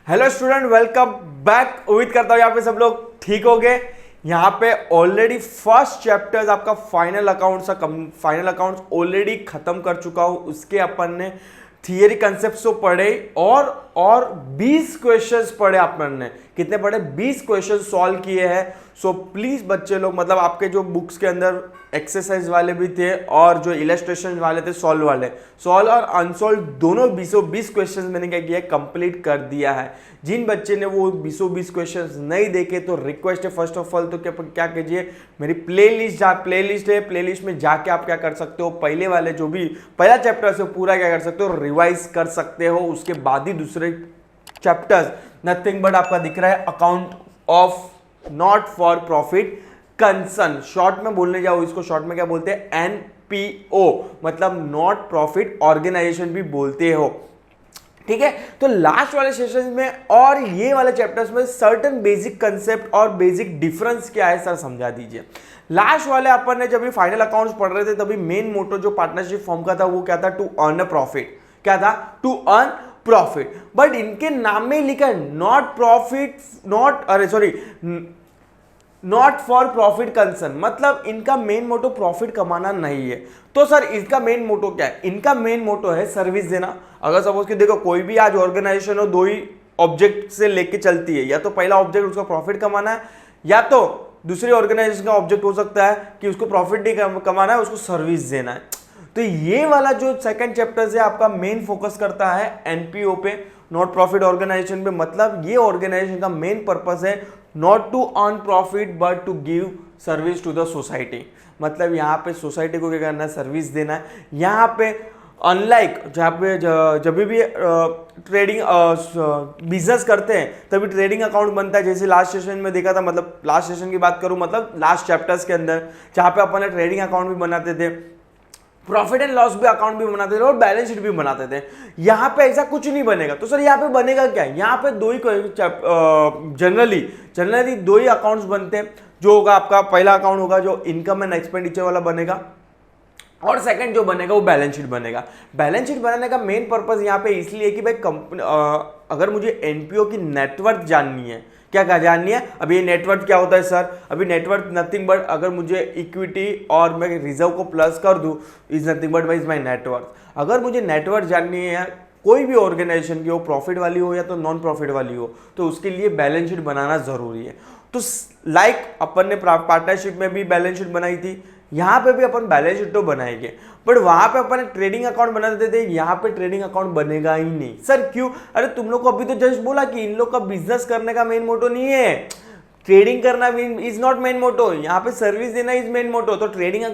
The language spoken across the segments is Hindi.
Hello student, welcome back. उम्मीद करता हूँ यहाँ पे सब लोग ठीक हो गए। यहाँ पे ऑलरेडी फर्स्ट चैप्टर्स आपका फाइनल अकाउंट्स ऑलरेडी खत्म कर चुका हूँ। उसके अपन ने थियरी कंसेप्ट तो पढ़े और 20 क्वेश्चंस पढ़े। अपन ने कितने पढ़े? 20 क्वेश्चन सॉल्व किए हैं। सो प्लीज बच्चे लोग, मतलब आपके जो बुक्स के अंदर एक्सरसाइज वाले भी थे और जो इलस्ट्रेशन वाले थे, सॉल्व और अनसॉल्व दोनों 20 क्वेश्चन मैंने क्या किया, कंप्लीट कर दिया है। जिन बच्चे ने वो 20 क्वेश्चंस नहीं देखे तो रिक्वेस्ट है, फर्स्ट ऑफ ऑल तो क्या कीजिए, मेरी प्लेलिस्ट है, प्लेलिस्ट में जाके आप क्या कर सकते हो, पहले वाले जो भी पहला चैप्टर से पूरा क्या कर सकते हो, रिवाइज कर सकते हो। उसके बाद ही दूसरे चैप्टर्स नथिंग बट आपका दिख रहा है account of not for profit concern. Short में बोलने जाओ, इसको शॉर्ट में क्या बोलते हैं, एनपीओ, मतलब नॉट प्रॉफिट ऑर्गेनाइजेशन भी बोलते हो। ठीक है, तो लास्ट वाले सेशन में और ये वाले चैप्टर्स में सर्टेन बेसिक कंसेप्ट और बेसिक डिफरेंस क्या है सर समझा दीजिए। लास्ट वाले अपन ने जब भी फाइनल अकाउंट्स पढ़ रहे थे तभी मेन मोटो जो पार्टनरशिप फॉर्म का था वो क्या था, टू अर्न अ प्रॉफिट। क्या था? To earn profit. बट इनके नाम में लिखा है नॉट फॉर प्रॉफिट कंसर्न, मतलब इनका मेन मोटो प्रॉफिट कमाना नहीं है। तो सर इसका मेन मोटो क्या है? इनका मेन मोटो है सर्विस देना। अगर सपोज कि देखो कोई भी आज ऑर्गेनाइजेशन हो, दो ही ऑब्जेक्ट से लेके चलती है, या तो पहला ऑब्जेक्ट उसका प्रॉफिट कमाना है, या तो दूसरी ऑर्गेनाइजेशन का ऑब्जेक्ट हो सकता है कि उसको प्रॉफिट नहीं कमाना है, उसको सर्विस देना है। तो ये वाला जो सेकंड चैप्टर है आपका मेन फोकस करता है एनपीओ पे, नॉट प्रॉफिट ऑर्गेनाइजेशन पे। मतलब ये ऑर्गेनाइजेशन का मेन पर्पस है not to earn profit but to give service to the society. मतलब यहाँ पे सोसाइटी को क्या करना है, सर्विस देना है। यहाँ पे अनलाइक जहाँ पे जब भी ट्रेडिंग बिजनेस करते हैं तभी ट्रेडिंग अकाउंट बनता है, जैसे लास्ट सेशन में देखा था। मतलब लास्ट सेशन की बात करूँ, मतलब लास्ट चैप्टर्स के अंदर जहाँ पे अपन ट्रेडिंग अकाउंट भी बनाते थे, प्रॉफिट एंड लॉस भी अकाउंट भी बनाते थे और बैलेंस शीट भी बनाते थे। यहाँ पे ऐसा कुछ नहीं बनेगा। तो सर यहाँ पे बनेगा क्या? यहाँ पे दो ही जनरली दो ही अकाउंट्स बनते हैं। जो होगा आपका पहला अकाउंट होगा जो इनकम एंड एक्सपेंडिचर वाला बनेगा, और सेकंड जो बनेगा वो बैलेंस शीट बनेगा। बैलेंस शीट बनाने का मेन पर्पस यहाँ पे इसलिए कि भाई कंपनी, अगर मुझे एनपीओ की नेटवर्थ जाननी है, क्या जाननी है? अभी ये नेटवर्थ क्या होता है सर? अभी नेटवर्थ नथिंग बट, अगर मुझे इक्विटी और मैं रिजर्व को प्लस कर दूं, is nothing but is my net worth. अगर मुझे नेटवर्थ जाननी है कोई भी ऑर्गेनाइजेशन की हो, प्रॉफिट वाली हो या तो नॉन प्रॉफिट वाली हो, तो उसके लिए बैलेंस शीट बनाना जरूरी है। तो लाइक अपन ने पार्टनरशिप में भी बैलेंस शीट बनाई थी, यहाँ पे भी अपन बैलेंस शीट तो बनाएंगे, बट वहां पे अपन ट्रेडिंग अकाउंट बना देते थे, यहाँ पे ट्रेडिंग अकाउंट बनेगा ही नहीं। सर क्यों? अरे तुम लोग को अभी तो जस्ट बोला कि इन लोग का बिजनेस करने का मेन मोटो नहीं है, ट्रेडिंग करना इज नॉट मेन मोटो, यहाँ पे सर्विस देना इज मेन मोटो। तो ट्रेडिंग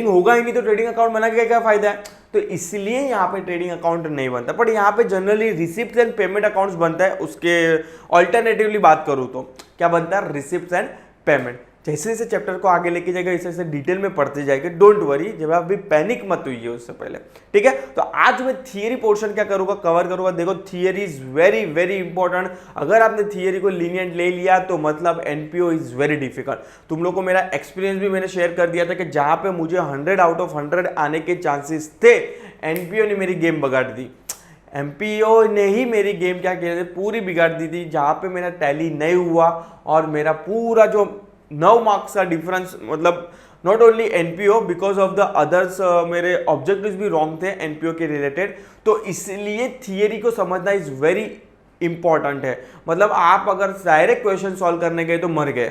होगा ही नहीं तो ट्रेडिंग अकाउंट बना के क्या फायदा है? तो इसलिए यहाँ पे ट्रेडिंग अकाउंट नहीं बनता, बट यहाँ पे generally receipt and payment accounts बनता है। उसके ऑल्टरनेटिवली बात करूँ तो क्या बनता है? Receipt and payment. जैसे जैसे चैप्टर को आगे लेके जाएगा वैसे वैसे डिटेल में पढ़ते जाएंगे। डोंट वरी, जब आप भी पैनिक मत हुई उससे पहले, ठीक है? तो आज मैं थियरी पोर्शन क्या करूंगा, कवर करूंगा। देखो theory is very very important. अगर आपने थियरी को लीनियंट ले लिया तो मतलब एनपीओ इज वेरी डिफिकल्ट। तुम लोग को मेरा एक्सपीरियंस भी मैंने शेयर कर दिया था कि जहां पे मुझे 100 आउट ऑफ 100 आने के चांसेस थे, एनपीओ ने मेरी गेम बिगाड़ दी। एमपीओ ने ही मेरी गेम क्या किया, पूरी बिगाड़ दी थी। जहां पे मेरा टैली नहीं हुआ और मेरा पूरा जो 9 मार्क्स का डिफरेंस, मतलब not only NPO, because of the others मेरे ऑब्जेक्टिव्स भी रॉन्ग थे एनपीओ के रिलेटेड। तो इसलिए थियरी को समझना इज वेरी इंपॉर्टेंट है। मतलब आप अगर डायरेक्ट क्वेश्चन सॉल्व करने गए तो मर गए,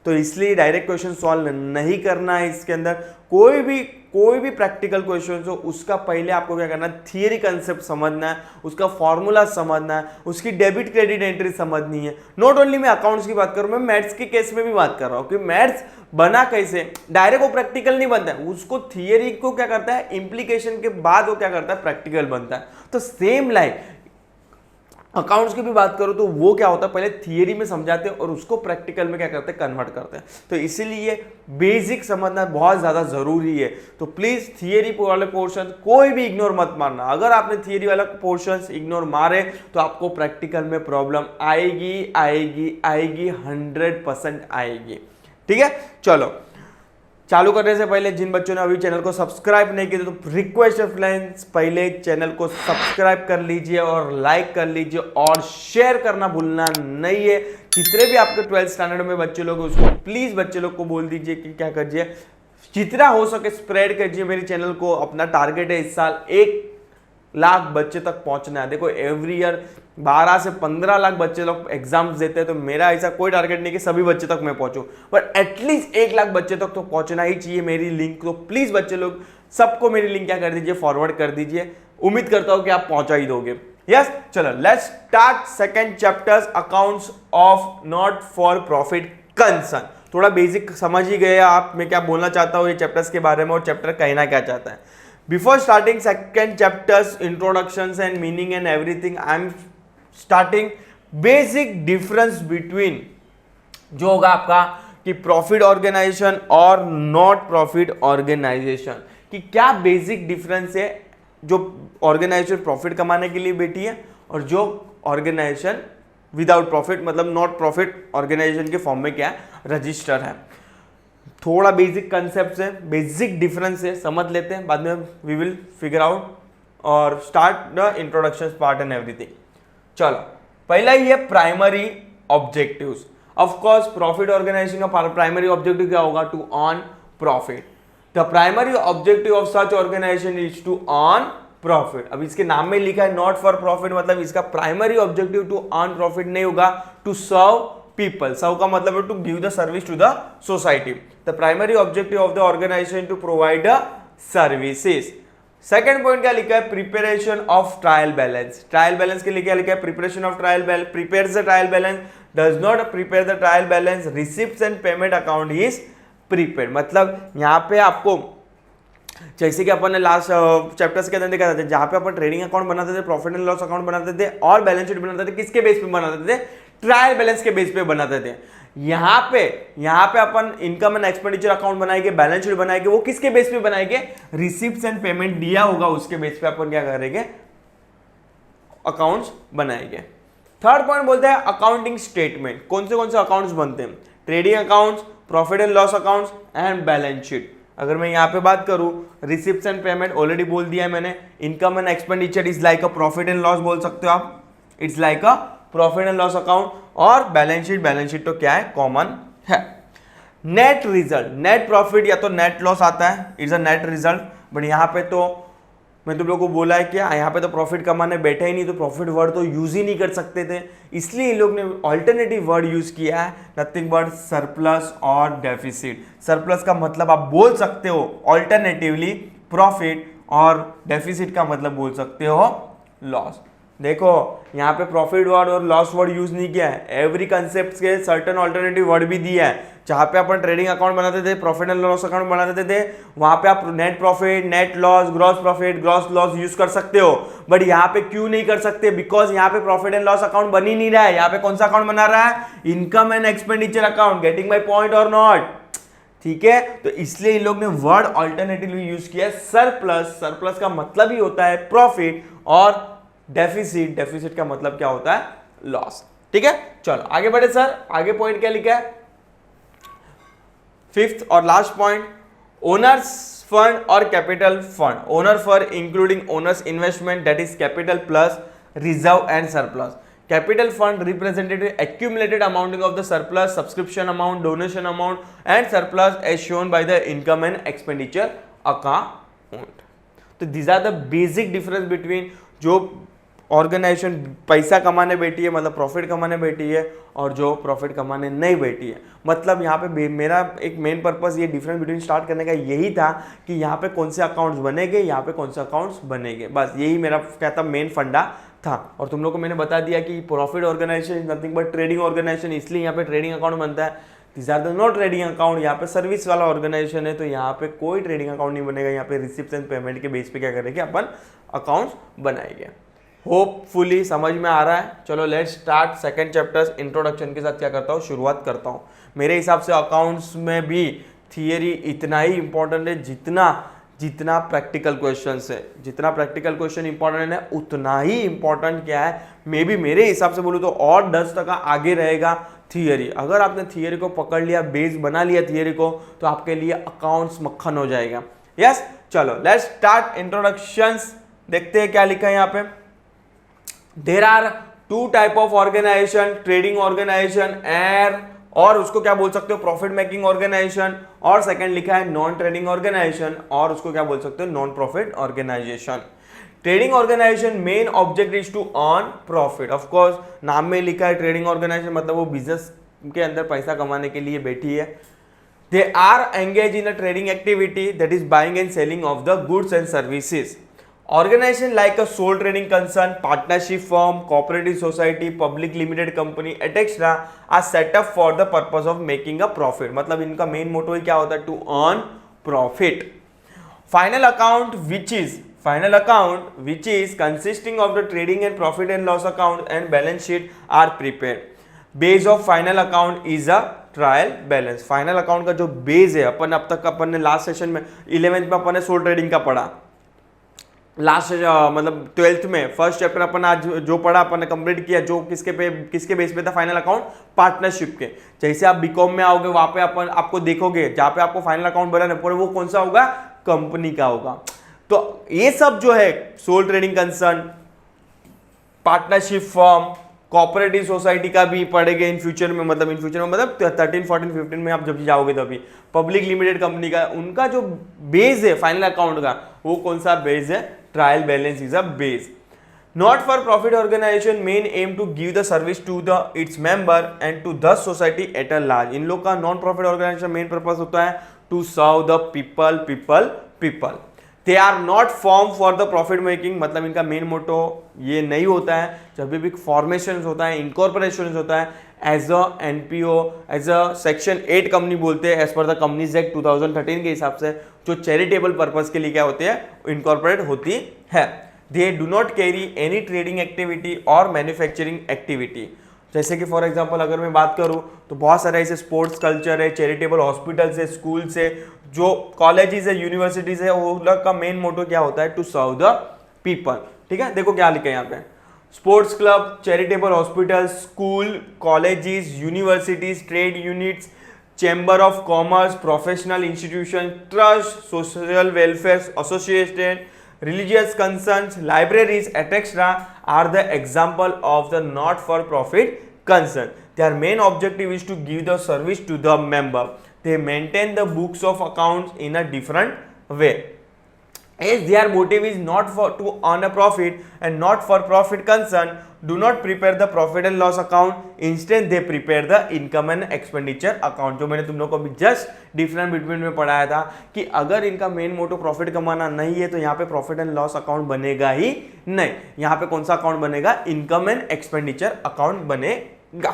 तो इसलिए डायरेक्ट क्वेश्चन सॉल्व नहीं करना है। इसके अंदर कोई भी प्रैक्टिकल क्वेश्चन हो, उसका पहले आपको क्या करना है, थियरी कंसेप्ट समझना है, उसका फॉर्मूला समझना है, उसकी डेबिट क्रेडिट एंट्री समझनी है। नॉट ओनली मैं अकाउंट्स की बात करूं, मैं मैथ्स के केस में भी बात कर रहा हूं कि मैथ्स बना कैसे, डायरेक्ट वो प्रैक्टिकल नहीं बनता है, उसको थियरी को क्या करता है, इंप्लीकेशन के बाद वो क्या करता है, प्रैक्टिकल बनता है। तो सेम लाइक अकाउंट्स की भी बात करो तो वो क्या होता है, पहले थियरी में समझाते हैं और उसको प्रैक्टिकल में क्या करते हैं, कन्वर्ट करते हैं। तो इसीलिए बेसिक समझना बहुत ज्यादा जरूरी है। तो प्लीज थियरी वाले पोर्शन कोई भी इग्नोर मत मारना। अगर आपने थियरी वाला पोर्शन इग्नोर मारे तो आपको प्रैक्टिकल में प्रॉब्लम आएगी 100% आएगी। ठीक है, चलो चालू करने से पहले जिन बच्चों ने अभी चैनल को सब्सक्राइब नहीं किया तो रिक्वेस्ट है फ्रेंड्स, पहले चैनल को सब्सक्राइब कर लीजिए और लाइक कर लीजिए और शेयर करना भूलना नहीं है। जितने भी आपके 12th स्टैंडर्ड में बच्चे लोग उसको प्लीज बच्चे लोग को बोल दीजिए कि क्या करिए, जितना हो सके स्प्रेड कीजिए मेरे चैनल को। अपना टारगेट है इस साल 1 लाख बच्चे तक पहुंचना है। देखो एवरी ईयर 12 से 15 लाख बच्चे लोग एग्जाम्स देते हैं, तो मेरा ऐसा कोई टारगेट नहीं कि सभी बच्चे तक मैं पहुंचूं, पर एटलीस्ट 1 लाख बच्चे तक तो पहुंचना ही चाहिए मेरी लिंक। तो प्लीज बच्चे लोग सबको मेरी लिंक क्या कर दीजिए, फॉरवर्ड कर दीजिए। उम्मीद करता हूं कि आप पहुंचा ही दोगे। यस, चलो let's start second chapters, accounts of not for profit concern. थोड़ा बेसिक समझ ही गए आप मैं क्या बोलना चाहता हूं ये चैप्टर्स के बारे में और चैप्टर कहना क्या चाहता है। Before starting second chapters introductions and meaning and everything, I am starting basic difference between जो होगा आपका कि प्रॉफिट ऑर्गेनाइजेशन और नॉट प्रॉफिट ऑर्गेनाइजेशन, कि क्या बेसिक डिफरेंस है जो ऑर्गेनाइजेशन प्रॉफिट कमाने के लिए बैठी है और जो ऑर्गेनाइजेशन विदाउट प्रॉफिट मतलब नॉट प्रॉफिट ऑर्गेनाइजेशन के फॉर्म में क्या है, रजिस्टर है। थोड़ा बेसिक कंसेप्ट है, बेसिक डिफरेंस है, समझ लेते हैं, बाद में वी विल फिगर आउट और start the introduction part and everything. चलो पहला ही है primary objectives. Of course profit organisation का प्राइमरी ऑब्जेक्टिव क्या होगा, to earn profit. The primary objective of such organisation is to earn profit. अब इसके नाम में लिखा है नॉट फॉर प्रॉफिट, मतलब इसका primary objective to earn profit नहीं होगा, टू सर्व पीपल। सर्व का मतलब है to give the service to the society. The primary objective of the organisation to provide services. Second point क्या लिखा है, preparation of trial balance. Trial balance के लिए क्या लिखा है, preparation of trial balance, prepares the trial balance, does not prepare the trial balance, receipts and payment account is prepaid. मतलब यहाँ पे आपको जैसे कि अपन ने लास्ट चैप्टर्स के अंदर देखा था, जहां पे अपन ट्रेडिंग अकाउंट बनाते थे, प्रॉफिट एंड लॉस अकाउंट बनाते थे और बैलेंस शीट बनाते थे, किसके बेस पे बनाते थे, ट्रायल बैलेंस के बेस पे बनाते थे। यहाँ पे अपन इनकम एंड एक्सपेंडिचर अकाउंट बनाएंगे, बैलेंस शीट बनाएंगे, वो किसके बेस पे बनाएंगे, रिसिप्ट्स एंड पेमेंट दिया होगा उसके बेस पे अपन क्या करेंगे, अकाउंट्स बनाएंगे। थर्ड पॉइंट बोलते हैं अकाउंटिंग स्टेटमेंट। कौन से अकाउंट्स बनते हैं, trading accounts, profit and loss accounts and balance sheet. अगर मैं यहाँ पे बात करूं, रिसिप्ट्स एंड पेमेंट ऑलरेडी बोल दिया है मैंने। Income and expenditure is like a profit and loss बोल सकते हो आप, it's like a profit and loss account. और बैलेंस शीट तो क्या है, कॉमन है। नेट रिजल्ट, नेट प्रॉफिट या तो नेट लॉस आता है, it's a net result. But यहाँ पे तो मैं तुम लोगों को बोला है कि यहाँ पे तो प्रॉफिट कमाने बैठे ही नहीं, तो प्रॉफिट वर्ड तो यूज ही नहीं कर सकते थे, इसलिए इन लोग ने ऑल्टरनेटिव वर्ड यूज किया है, नथिंग बट सरप्लस और डेफिसिट। सरप्लस का मतलब आप बोल सकते हो ऑल्टरनेटिवली प्रॉफिट, और डेफिसिट का मतलब बोल सकते हो लॉस। देखो यहाँ पे प्रॉफिट वर्ड और लॉस वर्ड यूज नहीं किया है, एवरी कंसेप्ट के सर्टन ऑल्टरनेटिव वर्ड भी दिया है। जहां पे अपन ट्रेडिंग अकाउंट बनाते थे, प्रॉफिट एंड लॉस अकाउंट बनाते थे, वहां पे आप net profit, net loss, gross profit, gross loss use कर सकते हो। बट यहाँ पे क्यों नहीं कर सकते, बिकॉज यहाँ पे प्रॉफिट एंड लॉस अकाउंट बन ही नहीं रहा है। यहाँ पे कौन सा अकाउंट बना रहा है, income and expenditure account. Getting my point और नॉट, ठीक है। तो इसलिए इन लोग ने वर्ड ऑल्टरनेटिवली यूज किया सरप्लस। सरप्लस का मतलब ही होता है प्रॉफिट, और डेफिसिट का मतलब क्या होता है, लॉस। ठीक है, चलो आगे बढ़े सर। आगे पॉइंट क्या लिखा है, फिफ्थ और लास्ट पॉइंट, ओनर्स फंड और capital fund. Owner fund including owners investment, that is capital plus reserve and surplus. Capital fund represented accumulated amounting of the surplus, subscription amount, donation amount and surplus as shown by the income and expenditure account. तो these are the basic difference between जो ऑर्गेनाइजेशन पैसा कमाने बैठी है, मतलब प्रॉफिट कमाने बैठी है, और जो प्रॉफिट कमाने नहीं बैठी है। मतलब यहाँ पे मेरा एक मेन पर्पस ये डिफरेंस बिटवीन स्टार्ट करने का यही था कि यहाँ पे कौन से अकाउंट्स बनेंगे, यहाँ पे कौन से अकाउंट्स बनेंगे, बस यही मेरा क्या था, मेन फंडा था। और तुम लोग को मैंने बता दिया कि profit organisation is nothing but trading organisation, इसलिए यहाँ पे ट्रेडिंग अकाउंट बनता है। This are the not trading account, यहाँ पे सर्विस वाला ऑर्गेनाइजेशन है, तो यहाँ पे कोई ट्रेडिंग अकाउंट नहीं बनेगा। यहाँ पे रिसिप्ट एंड पेमेंट के बेस पे क्या करेंगे, अपन अकाउंट्स बनाएंगे। होपफुली समझ में आ रहा है। चलो let's start second chapters. Introduction के साथ क्या करता हूँ, शुरुआत करता हूँ। मेरे हिसाब से अकाउंट्स में भी थियरी इतना ही इंपॉर्टेंट है जितना प्रैक्टिकल क्वेश्चन है। जितना प्रैक्टिकल क्वेश्चन इंपॉर्टेंट है उतना ही इंपॉर्टेंट क्या है, मे बी मेरे हिसाब से बोलूँ तो और 10% आगे रहेगा थियरी, अगर आपने थियरी को पकड़ लिया, बेस बना लिया थियरी को, तो आपके लिए अकाउंट्स मक्खन हो जाएगा। यस, चलो लेट्स स्टार्ट इंट्रोडक्शंस। देखते हैं क्या लिखा है यहाँ पे। There are two type of organisation, trading organisation air, और उसको क्या बोल सकते हो, प्रॉफिट मेकिंग ऑर्गेनाइजेशन, और सेकंड लिखा है नॉन ट्रेडिंग ऑर्गेनाइजेशन, और उसको क्या बोल सकते हो, non profit organisation. Trading organisation main object is to earn profit. Of course नाम में लिखा है ट्रेडिंग ऑर्गेनाइजेशन, मतलब वो बिजनेस के अंदर पैसा कमाने के लिए बैठी है। They are engage in a trading activity that is buying and selling of the goods and services. Organization like a sole trading concern, partnership firm, cooperative society, public limited company, etc. are set up for the purpose of making a profit. मतलब इनका मेन मोटो ही क्या होता है, to earn profit. Final account which is consisting of the trading and profit and loss account and balance sheet are prepared. Base of final account is a trial balance. Final account का जो बेस है, अब तक अपन ने लास्ट सेशन में 11th में अपन ने सोल ट्रेडिंग का पढ़ा, लास्ट मतलब 12th में फर्स्ट चैप्टर अपन आज जो पढ़ा अपन ने कंप्लीट किया, जो किसके बेस पे था, फाइनल अकाउंट पार्टनरशिप के। जैसे आप बीकॉम में आओगे वहां पे अपन आपको देखोगे जहां पे आपको फाइनल अकाउंट बनाना पड़े, वो कौन सा होगा, कंपनी का होगा। तो ये सब जो है sole trading concern, partnership firm, cooperative society का भी पढ़ेंगे इन फ्यूचर में, मतलब 13, 14, 15 में आप जब जाओगे तभी। पब्लिक लिमिटेड कंपनी का उनका जो बेस है फाइनल अकाउंट का, वो कौन सा बेस है, trial balance is a base. Not for profit organisation main aim to give the service to the its member and to the society at a large. इन लोग का non profit organisation main purpose होता है to serve the people. They are not form for the profit making, मतलब इनका मेन मोटो ये नहीं होता है। जब भी फॉर्मेशन होता है, इनकॉर्पोरेशन होता है, as a NPO, as a section 8 company बोलते हैं as per the companies act 2013 के हिसाब से, जो चैरिटेबल पर्पस के लिए क्या होते हैं, इनकॉर्पोरेट होती है। They do not carry any trading activity और मैन्युफैक्चरिंग एक्टिविटी। जैसे कि फॉर एग्जांपल अगर मैं बात करूं तो बहुत सारे ऐसे स्पोर्ट्स कल्चर है, चैरिटेबल हॉस्पिटल्स है, स्कूल्स है, जो कॉलेजेस है, यूनिवर्सिटीज है, वो लोग का मेन मोटो क्या होता है, टू सर्व द पीपल। ठीक है, देखो क्या लिखा है यहाँ पे, sports club, charitable hospital, school, colleges, universities, trade units, chamber of commerce, professional institution, trust, social welfare association, religious concerns, libraries, etc. are the example of the not for profit concern. Their main objective is to give the service to the member. They maintain the books of accounts in a different way. As their motive is not for to earn a profit and not for profit concern, do not prepare the profit and loss account. Instead, they prepare the income and expenditure account. जो मैंने तुम लोग को अभी जस्ट डिफरेंट बिटवीन में पढ़ाया था कि अगर इनका मेन मोटो प्रॉफिट कमाना नहीं है तो यहाँ पे प्रॉफिट एंड लॉस अकाउंट बनेगा ही नहीं। यहाँ पे कौन सा अकाउंट बनेगा, इनकम एंड एक्सपेंडिचर अकाउंट बनेगा।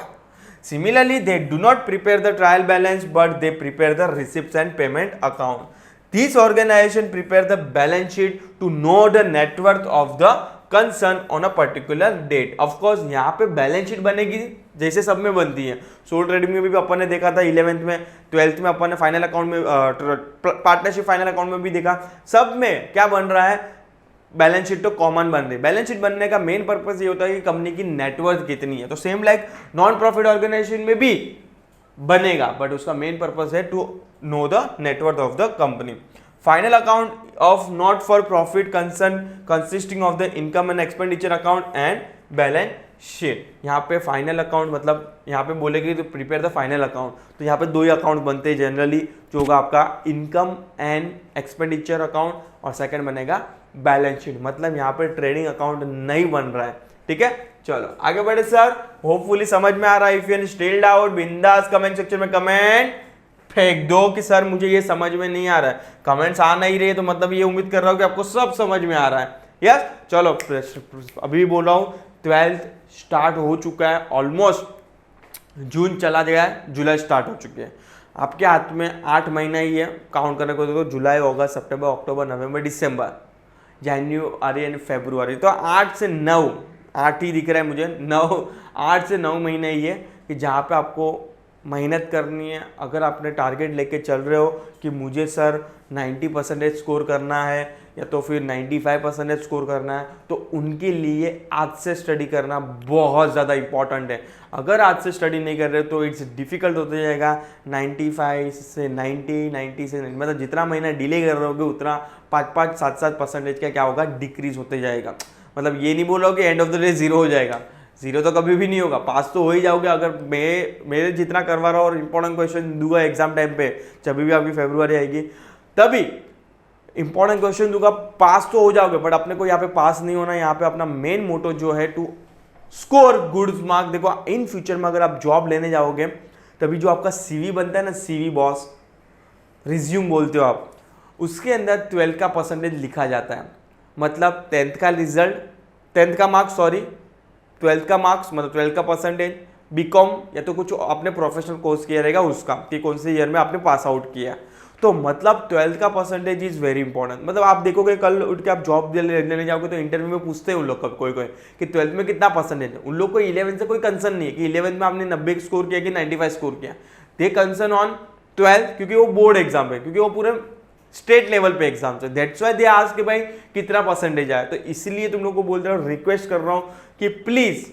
Similarly, they do not prepare the trial balance, but they prepare the receipts and payment account. These organizations prepare the balance sheet to know the net worth of the concern on a particular date. Of course, यहाँ पे बैलेंस शीट बनेगी जैसे सब में बनती है। सोल ट्रेडिंग में भी अपन ने देखा था, 11th में, 12th में अपन ने फाइनल अकाउंट में, पार्टनरशिप फाइनल अकाउंट में भी देखा, सब में क्या बन रहा है, बैलेंस शीट तो कॉमन बन रही है। बैलेंस शीट बनने का मेन पर्पस ये होता है कि कंपनी की नेटवर्थ कितनी है। तो same like non profit organisation में भी बनेगा, बट उसका मेन पर्पस है to know the net worth of the company. Final account of not for profit concern consisting of the income and expenditure account and balance sheet. यहाँ पे फाइनल अकाउंट मतलब यहाँ पे बोलेगी तो प्रिपेयर द फाइनल अकाउंट, तो यहाँ पे दो ही अकाउंट बनते हैं जनरली, जो होगा आपका इनकम एंड एक्सपेंडिचर अकाउंट और सेकंड बनेगा बैलेंस शीट। मतलब यहाँ पे ट्रेडिंग अकाउंट नहीं बन रहा है। ठीक है, चलो आगे बढ़े सर। होपफुली समझ में आ रहा है। इफ यू स्टिल डाउट, बिंदास कमेंट सेक्शन में कमेंट फेंक दो कि सर मुझे ये समझ में नहीं आ रहा है। कमेंट्स आ नहीं रहे तो मतलब ये उम्मीद कर रहा हूँ कि आपको सब समझ में आ रहा है। यस, चलो अभी भी बोल रहा हूँ, 12th स्टार्ट हो चुका है, ऑलमोस्ट जून चला गया है, जुलाई स्टार्ट हो चुकी है। आपके हाथ में 8 महीना ही है काउंट करने को, देखो जुलाई, अगस्त, सितंबर, अक्टूबर, नवंबर, दिसंबर, जनवरी एंड फरवरी, तो 8 से 9, 8 ही दिख रहा है मुझे, 8 से 9 महीने ही है कि जहाँ पे आपको मेहनत करनी है। अगर आपने टारगेट लेके चल रहे हो कि मुझे सर 90% स्कोर करना है या तो फिर 95% स्कोर करना है, तो उनके लिए आज से स्टडी करना बहुत ज़्यादा इंपॉर्टेंट है। अगर आज से स्टडी नहीं कर रहे तो इट्स डिफिकल्ट होता जाएगा। 95 से 90 से 90, मतलब जितना महीना डिले कर रहे होगे उतना 5-5, 7-7 परसेंटेज का क्या होगा, डिक्रीज होते जाएगा। मतलब ये नहीं बोलो कि end of the day zero हो जाएगा, जीरो तो कभी भी नहीं होगा, पास तो हो ही जाओगे अगर मेरे जितना करवा रहा हूँ और इंपॉर्टेंट क्वेश्चन दूंगा एग्जाम टाइम पे, जब भी आपकी फरवरी आएगी तभी इंपॉर्टेंट क्वेश्चन दूंगा, पास तो हो जाओगे। बट अपने को यहाँ पे पास नहीं होना, यहाँ पे अपना मेन मोटो जो है टू स्कोर गुड मार्क। देखो इन फ्यूचर में अगर आप जॉब लेने जाओगे तभी जो आपका सीवी बनता है ना, सीवी बॉस रिज्यूम बोलते हो आप, उसके अंदर 12 का परसेंटेज लिखा जाता है। मतलब 10th का रिजल्ट, 10th का मार्क्स सॉरी, 12th का मार्क्स मतलब 12 का परसेंटेज, बीकॉम या तो कुछ अपने प्रोफेशनल कोर्स किया रहेगा उसका, कि कौन से ईयर में आपने पास आउट किया। तो मतलब 12th का परसेंटेज इज वेरी इंपॉर्टेंट। मतलब आप देखोगे कल उठ के आप जॉब लेने जाओगे तो इंटरव्यू में पूछते हैं उन लोग कोई कि 12th में कितना परसेंटेज है। उन लोग को 11th से कोई कंसर्न नहीं है कि 11th में आपने 90 स्कोर किया कि 95 स्कोर किया। दे कंसर्न ऑन 12th, क्योंकि वो बोर्ड एग्जाम है, क्योंकि वो पूरे स्टेट लेवल पे एग्जाम है। दैट्स वाई दे आस्क कि भाई कितना परसेंटेज आया। तो इसलिए तुम लोग को बोल रहा हूँ, रिक्वेस्ट कर रहा हूँ कि प्लीज,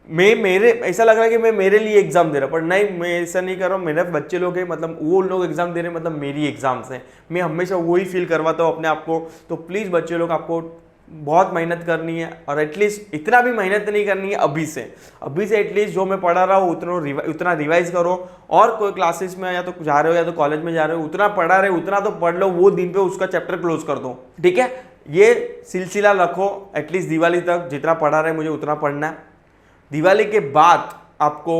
मेरे ऐसा लग रहा है कि मैं मेरे लिए एग्जाम दे रहा हूँ, पर नहीं, मैं ऐसा नहीं कर रहा हूँ। मेरे बच्चे लोग हैं, मतलब वो लोग एग्जाम दे रहे हैं, मतलब मेरी एग्जाम्स हैं। मैं हमेशा वही फील करवाता हूँ अपने आप को। तो प्लीज़ बच्चे लोग, आपको बहुत मेहनत करनी है, और एटलीस्ट इतना भी मेहनत नहीं करनी है अभी से एटलीस्ट जो मैं पढ़ा रहा हूँ उतना रिवाइज करो। और कोई क्लासेस में या तो जा रहे हो या तो कॉलेज में जा रहे हो, उतना पढ़ा रहे उतना तो पढ़ लो, वो दिन पे उसका चैप्टर क्लोज कर दो, ठीक है। ये सिलसिला रखो एटलीस्ट दिवाली तक, जितना पढ़ा रहे मुझे उतना पढ़ना है। दिवाली के बाद आपको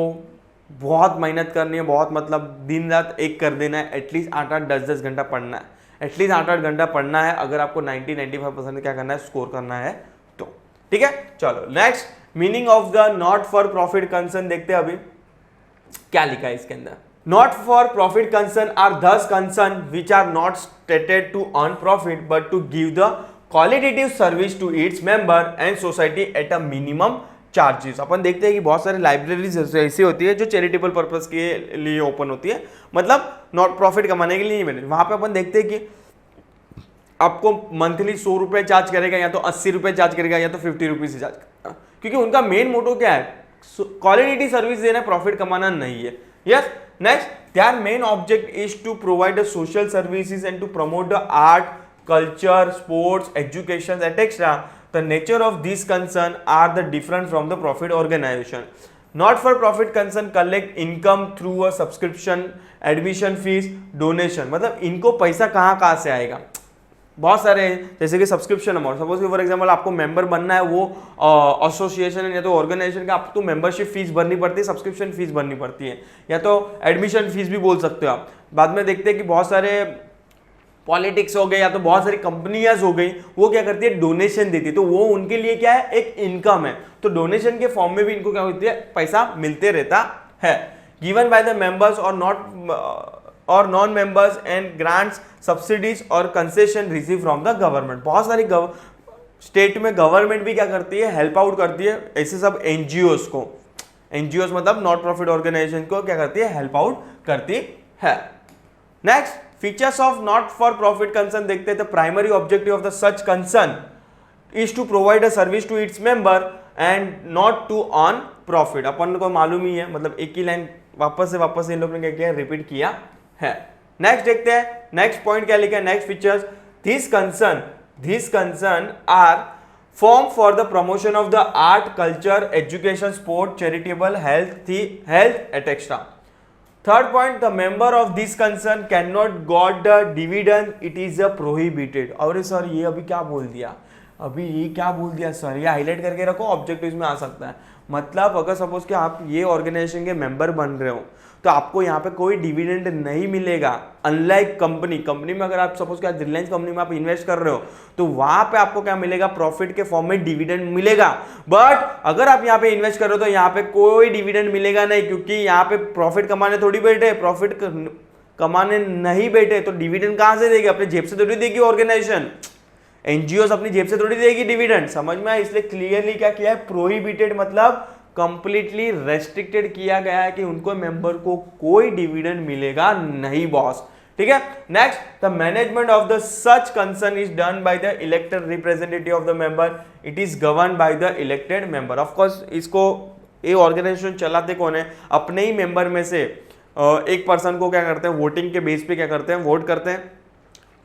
बहुत मेहनत करनी है, बहुत मतलब दिन रात एक कर देना है, एटलीस्ट 8-8, 10-10 घंटा पढ़ना है, एटलीस्ट 8-8 घंटा पढ़ना है अगर आपको 90-95% क्या करना है, स्कोर करना है तो, ठीक है। चलो next, meaning of the not for profit concern देखते हैं अभी क्या लिखा है इसके अंदर। Not for profit concern are this concern which are not stated to earn profit but to give the qualitative service to its member and society at a minimum charges. अपन देखते हैं कि बहुत सारी लाइब्रेरीज ऐसी होती है जो चैरिटेबल पर्पस के लिए ओपन होती है, मतलब नॉट प्रॉफिट कमाने के लिए नहीं बने। वहां पे अपन देखते हैं कि आपको मंथली 100 रुपए चार्ज करेगा, या तो 80 रुपए चार्ज करेगा, या तो 50 रुपीज चार्ज करेगा, क्योंकि उनका मेन मोटो क्या है, क्वालिटी सर्विस देना, प्रॉफिट कमाना नहीं है। Yes, next, their main object is to provide the social services and to promote the art, culture, sports, education, etc. The nature of these concern are the different from the profit organization. Not for profit concern collect income through a subscription, admission fees, donation. मतलब इनको पैसा कहाँ से आएगा, बहुत सारे, जैसे कि सब्सक्रिप्शन अमाउंट, सपोज कि फॉर एग्जांपल आपको मेंबर बनना है, वो एसोसिएशन या तो ऑर्गेनाइजेशन का, आपको मेंबरशिप फीस भरनी पड़ती है, सब्सक्रिप्शन फीस भरनी पड़ती है, या तो एडमिशन फीस भी बोल सकते हो आप। बाद में देखते हैं कि बहुत सारे पॉलिटिक्स हो गए या तो बहुत सारी कंपनियां हो गई, वो क्या करती है, डोनेशन देती है, तो वो उनके लिए क्या है, एक इनकम है। तो डोनेशन के फॉर्म में भी इनको क्या होती है, पैसा मिलते रहता है। गिवन बाय द मेंबर्स और नॉट और non members and grants, subsidies और concession receive from the government. बहुत सारी स्टेट में गवर्नमेंट भी क्या करती है, हेल्प आउट करती है ऐसे सब एनजीओस को। एनजीओस मतलब नॉट प्रॉफिट ऑर्गेनाइजेशन को क्या करती है, हेल्प आउट करती है। Next, features of not for profit concern देखते हैं। तो primary objective of the such concern is to provide a service to its member and not to earn profit. अपन को मालूम ही है, मतलब एक ही लाइन वापस इन लोगों ने क्या किया, रिपीट किया है। नेक्स्ट देखते हैं, नेक्स्ट पॉइंट क्या लिखा है, next features, this concern are form for the promotion of the art, culture, education, sport, charitable, health etcetera. Third point, the member of this concern cannot got the dividend, it is a prohibited। और सर ये अभी क्या बोल दिया, सर ये हाईलाइट करके रखो, ऑब्जेक्टिव्स में आ सकता है। मतलब अगर सपोज कि आप ये ऑर्गेनाइजेशन के मेंबर बन रहे हो तो आपको यहाँ पे कोई डिविडेंड नहीं मिलेगा, अनलाइक कंपनी में अगर आप सपोज कि रिलायंस कंपनी में आप इन्वेस्ट कर रहे हो तो वहां पे आपको क्या मिलेगा, प्रॉफिट के फॉर्म में डिविडेंड मिलेगा। बट अगर आप यहाँ पे इन्वेस्ट कर रहे हो तो यहाँ पे कोई डिविडेंड मिलेगा नहीं, क्योंकि यहाँ पे प्रॉफिट कमाने थोड़ी बैठे, प्रॉफिट कमाने नहीं बैठे, तो डिविडेंड कहां से देगी, अपने जेब से थोड़ी देगी ऑर्गेनाइजेशन, एनजीओ अपनी जेब से थोड़ी देगी डिविडेंड, समझ में आया। इसलिए क्लियरली क्या किया है, प्रोहिबिटेड मतलब कंप्लीटली रेस्ट्रिक्टेड किया गया है कि उनको मेंबर को कोई डिविडेंड मिलेगा नहीं बॉस। ठीक है। Next, the management of the such concern is done by the elected representative of the member, it is govern by the elected member. Of course इसको ये ऑर्गेनाइजेशन चलाते कौन है, अपने ही मेंबर में से एक पर्सन को क्या करते हैं, वोटिंग के बेस पे क्या करते हैं, वोट करते हैं।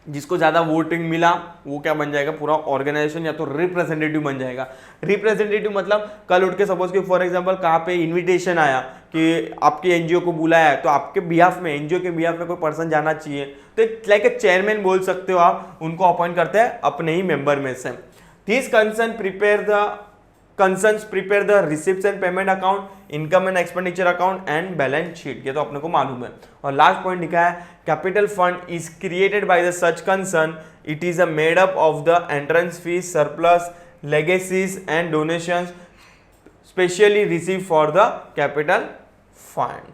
जिसको ज़्यादा वोटिंग मिला वो क्या बन जाएगा, पूरा ऑर्गेनाइजेशन या तो रिप्रेजेंटेटिव बन जाएगा। रिप्रेजेंटेटिव मतलब कल उठ के सपोज कि फॉर एग्जांपल कहाँ पे इनविटेशन आया कि आपके एनजीओ को बुलाया है, तो आपके बिहाफ में, एनजीओ के बिहाफ में कोई पर्सन जाना चाहिए, तो लाइक ए चेयरमैन बोल सकते हो आप, उनको अपॉइंट करते हैं अपने ही मेंबर में से। This concerns prepare the receipts and payment account, income and expenditure account and balance sheet, ये तो अपने को मालूम है। और लास्ट पॉइंट लिखा है, capital fund is created by the such concern, it is a made up of the entrance fees, surplus, legacies and donations specially receive for the capital fund.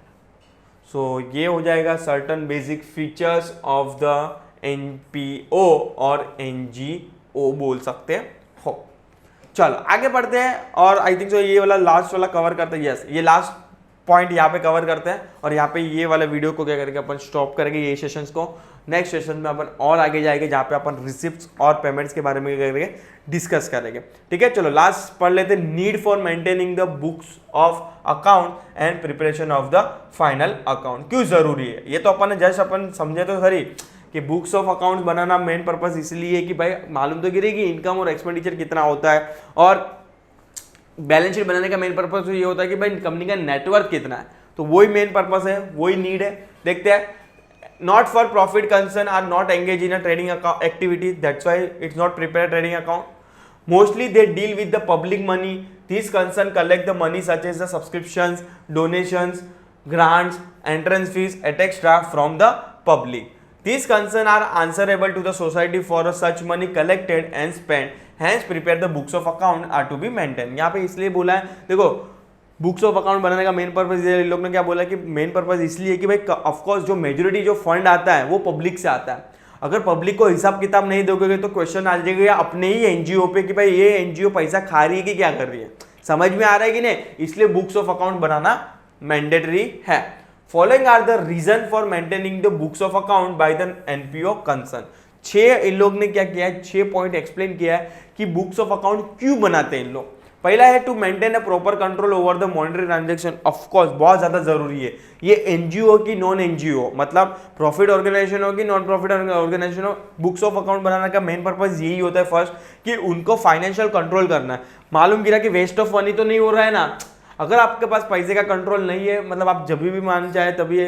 So ये हो जाएगा certain basic features of the NPO और एनजीओ बोल सकते हो। चलो आगे बढ़ते हैं, और आई थिंक सो ये वाला लास्ट वाला कवर करते हैं। यस, ये लास्ट पॉइंट यहाँ पे कवर करते हैं, और यहाँ पे ये वाला वीडियो को क्या करेंगे अपन, स्टॉप करेंगे ये सेशंस को। नेक्स्ट सेशन में अपन और आगे जाएंगे, जहाँ पे अपन रिसिप्ट्स और पेमेंट्स के बारे में करेंगे, डिस्कस करेंगे। ठीक है, चलो लास्ट पढ़ लेते हैं, need for maintaining the books of account and preparation of the final account. क्यों जरूरी है, ये तो अपन ने जस्ट अपन समझे तो सही कि books of accounts banana main purpose इसलिए है कि भाई मालूम तो गिरेगी इनकम और एक्सपेंडिचर कितना होता है, और बैलेंस शीट बनाने का मेन पर्पस तो ये होता है कि भाई कंपनी का नेटवर्क कितना है, तो वही मेन पर्पस है, वही नीड है। देखते हैं, not for profit concern are not engage in a trading activity, that's why it's not prepare trading account. Mostly they deal with the public money. These concern collect the money such as the subscriptions, donations, grants, entrance fees, etc. from the public. These concern are answerable to the society for such money collected and spent. Hence prepare the books of account are to be maintained. यहाँ पे इसलिए बोला है, देखो बुक्स ऑफ अकाउंट बनाने का मेन पर्पज, ये लोग ने क्या बोला कि मेन पर्पज इसलिए कि भाई ऑफकोर्स जो मेजोरिटी जो फंड आता है वो पब्लिक से आता है। अगर पब्लिक को हिसाब किताब नहीं दोगे तो क्वेश्चन आ जाएगा अपने ही एनजीओ पे कि भाई ये एनजीओ पैसा खा रही है कि क्या कर रही है, समझ में आ रहा है कि नहीं, इसलिए बुक्स ऑफ अकाउंट बनाना मैंडेटरी है। Following are the reason for maintaining the books of account by the NPO concern. 6 इन लोग ने क्या किया है, 6 पॉइंट एक्सप्लेन किया है कि बुक्स ऑफ अकाउंट क्यों बनाते हैं इन लोग। पहला है to maintain a proper control over the monetary transaction, of course बहुत ज्यादा जरूरी है। ये एनजीओ की नॉन एनजीओ, मतलब प्रॉफिट ऑर्गेनाइजेशन हो कि नॉन प्रॉफिट ऑर्गेनाइजेशन हो, बुक्स ऑफ अकाउंट बनाने का मेन पर्पस यही होता है फर्स्ट कि उनको फाइनेंशियल कंट्रोल करना है। मालूम गिरा कि वेस्ट ऑफ मनी तो नहीं हो रहा है ना, अगर आपके पास पैसे का कंट्रोल नहीं है, मतलब आप जब भी मान चाहे तभी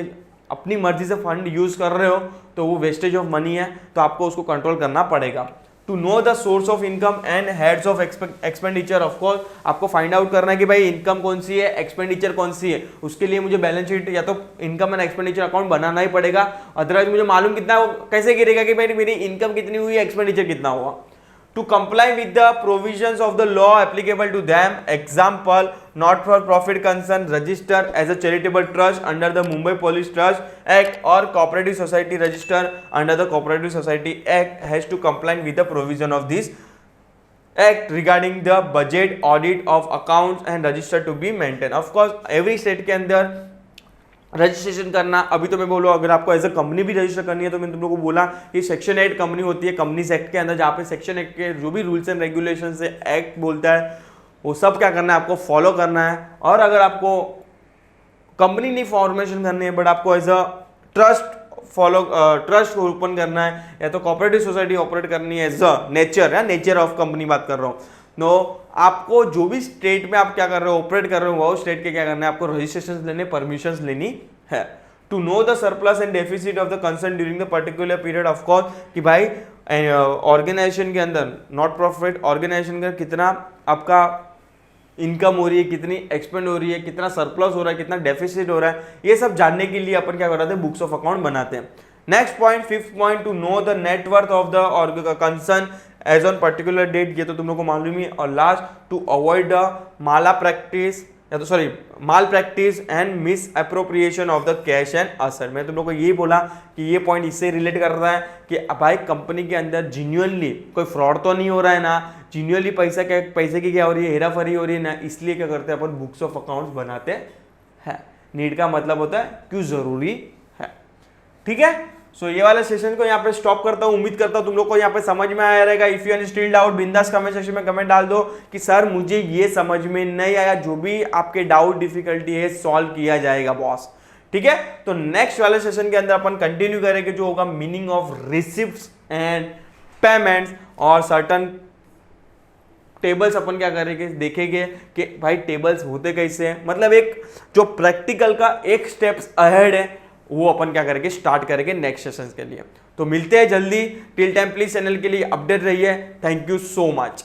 अपनी मर्जी से फंड यूज कर रहे हो तो वो वेस्टेज ऑफ मनी है, तो आपको उसको कंट्रोल करना पड़ेगा। To know the source of income and heads of expenditure, of course आपको फाइंड आउट करना है कि भाई इनकम कौन सी है, एक्सपेंडिचर कौन सी है, उसके लिए मुझे बैलेंस शीट या तो इनकम एंड एक्सपेंडिचर अकाउंट बनाना ही पड़ेगा, अदरवाइज मुझे मालूम कितना कैसे गिरेगा कि भाई मेरी इनकम कितनी हुई, एक्सपेंडिचर कितना हुआ। To comply with the provisions of the law applicable to them, example, not for profit concern register as a charitable trust under the Mumbai Police Trust Act or cooperative society register under the Cooperative Society Act has to comply with the provision of this act regarding the budget, audit of accounts and register to be maintained. Of course every state के अंदर रजिस्ट्रेशन करना, अभी तो मैं बोलूँ अगर आपको एज अ कंपनी भी रजिस्टर करनी है तो मैं तुम लोगों को बोला कि सेक्शन 8 कंपनी होती है कंपनीज एक्ट के अंदर, जहाँ पे सेक्शन 8 के जो भी रूल्स एंड रेगुलेशन से एक्ट बोलता है वो सब क्या करना है, आपको फॉलो करना है। और अगर आपको कंपनी नहीं फॉर्मेशन करनी है बट आपको एज अ ट्रस्ट ओपन करना है या तो कोऑपरेटिव सोसाइटी ऑपरेट करनी है as a nature of company बात कर रहा हूँ, नो आपको जो भी स्टेट में आप क्या कर रहे हो, ऑपरेट कर रहे हो, वो स्टेट के क्या करना है, आपको रजिस्ट्रेशन लेने, परमिशंस लेनी है। To know the surplus and deficit of the concern during the particular period, of course कि भाई ऑर्गेनाइजेशन के अंदर, नॉट प्रॉफिट ऑर्गेनाइजेशन का कितना आपका इनकम हो रही है, कितनी एक्सपेंड हो रही है, कितना सरप्लस हो रहा है, कितना डेफिसिट हो रहा है, ये सब जानने के लिए अपन क्या कराते हैं, बुक्स ऑफ अकाउंट बनाते हैं। Next point, 5th point, to know the net worth of the concern as on particular date, ये तो तुम लोग को मालूम ही। और last, to avoid the malpractice and misappropriation of the cash and asset. मैं तुम लोग को यही बोला कि ये पॉइंट इससे रिलेट कर रहा है कि भाई कंपनी के अंदर जेन्युइनली कोई फ्रॉड तो नहीं हो रहा है ना, जेन्युइनली पैसे की क्या हो रही है, हेराफेरी हो रही है ना, इसलिए क्या करते हैं अपन बुक्स ऑफ अकाउंट्स बनाते हैं। नीड का मतलब होता है क्यों जरूरी है, ठीक है। सो ये वाले सेशन को यहाँ पे स्टॉप करता हूँ। उम्मीद करता हूँ तुम लोग को यहाँ पे समझ में आया रहेगा। If you any still doubt, बिंदास कमेंट सेक्शन में कमेंट डाल दो कि सर मुझे ये समझ में नहीं आया। जो भी आपके डाउट डिफिकल्टी है सॉल्व किया जाएगा बॉस, ठीक है। तो नेक्स्ट वाले सेशन के अंदर अपन कंटिन्यू करेंगे जो होगा meaning of receipts and payments, और सर्टन टेबल्स अपन क्या करेंगे, देखेंगे कि भाई टेबल्स होते कैसे हैं, मतलब एक जो प्रैक्टिकल का एक स्टेप्स अहेड है वो अपन क्या करेंगे, स्टार्ट करेंगे नेक्स्ट सेशंस के लिए। तो मिलते हैं जल्दी। टिल टाइम प्लीज चैनल के लिए अपडेट रहिए। Thank you so much.